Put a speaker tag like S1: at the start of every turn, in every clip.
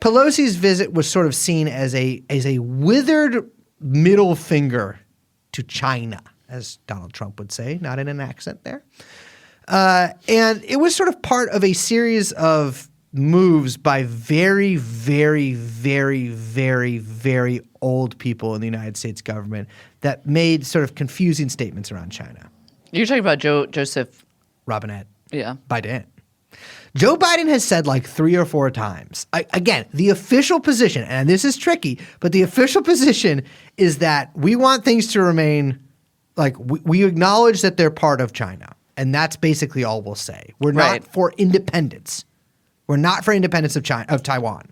S1: Pelosi's visit was sort of seen as a withered middle finger to China, as Donald Trump would say, not in an accent there. And it was sort of part of a series of moves by very, very, very, very, very old people in the United States government that made sort of confusing statements around China.
S2: You're talking about Joseph
S1: Robinette.
S2: Yeah.
S1: Biden. Joe Biden has said like 3 or 4 times. Again, the official position, and this is tricky, but the official position is that we want things to remain like we acknowledge that they're part of China. And that's basically all we'll say. We're not for independence. We're not for independence of Taiwan.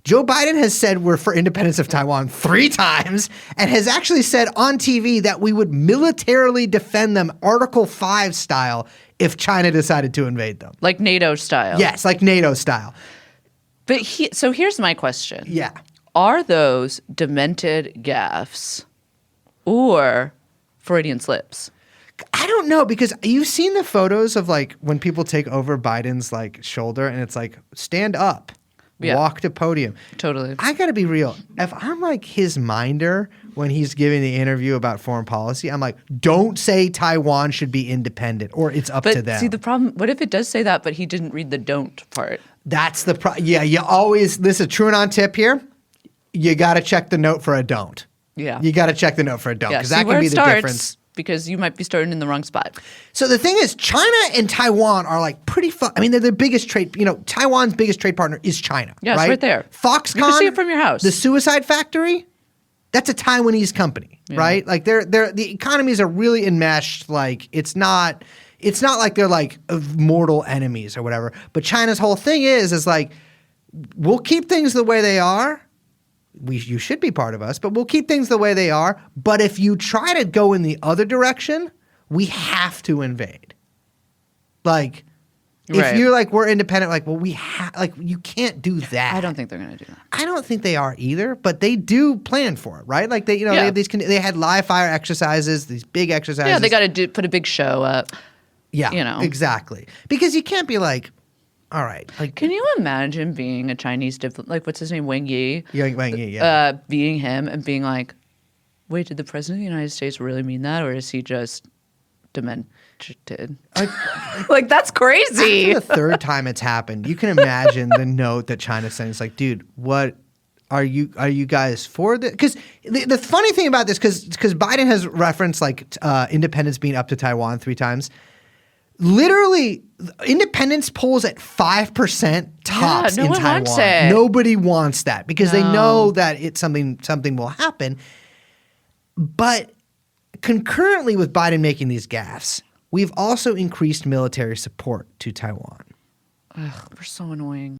S1: Joe Biden has said we're for independence of Taiwan 3 times and has actually said on TV that we would militarily defend them Article 5 style if China decided to invade them.
S2: Like NATO style.
S1: Yes, like NATO style.
S2: But so here's my question.
S1: Yeah.
S2: Are those demented gaffes or Freudian slips?
S1: I don't know, because you've seen the photos of like when people take over Biden's like shoulder and it's like stand up, walk to podium.
S2: Totally.
S1: I got to be real. If I'm like his minder when he's giving the interview about foreign policy, I'm like, don't say Taiwan should be independent or it's up to them.
S2: But see, the problem, what if it does say that, but he didn't read the don't part?
S1: That's the problem. Yeah, you always, this is a TrueAnon tip here. You got to check the note for a don't.
S2: Yeah.
S1: You got to check the note for a don't, because that can be the difference.
S2: Because you might be starting in the wrong spot.
S1: So the thing is, China and Taiwan are like pretty I mean, they're the biggest trade, Taiwan's biggest trade partner is China.
S2: Yeah, it's right there.
S1: Foxconn.
S2: You can see it from your house.
S1: The Suicide Factory, that's a Taiwanese company, right? Like the economies are really enmeshed. Like it's not like they're like mortal enemies or whatever. But China's whole thing is like, we'll keep things the way they are. You should be part of us, but we'll keep things the way they are. But if you try to go in the other direction, we have to invade. Like, if you're like, we're independent, like, well, you can't do that.
S2: I don't think they're going to do that.
S1: I don't think they are either, but they do plan for it, right? Like they have they had live fire exercises, these big exercises.
S2: Yeah, they got to put a big show up.
S1: Yeah, exactly. Because you can't be like, all right. Like,
S2: can you imagine being a Chinese diplomat? Like, what's his name? Wang Yi?
S1: Wang Yi, yeah.
S2: Being him and being like, wait, did the president of the United States really mean that? Or is he just demented? Like, that's crazy.
S1: After the 3rd time it's happened, you can imagine the note that China sent. It's like, dude, what are you guys for this? Because the funny thing about this, because Biden has referenced like independence being up to Taiwan 3 times. Literally, independence polls at 5% tops in Taiwan.
S2: Wants it.
S1: Nobody wants that because they know that it's something will happen. But concurrently with Biden making these gaffes, we've also increased military support to Taiwan.
S2: Ugh, we're so annoying.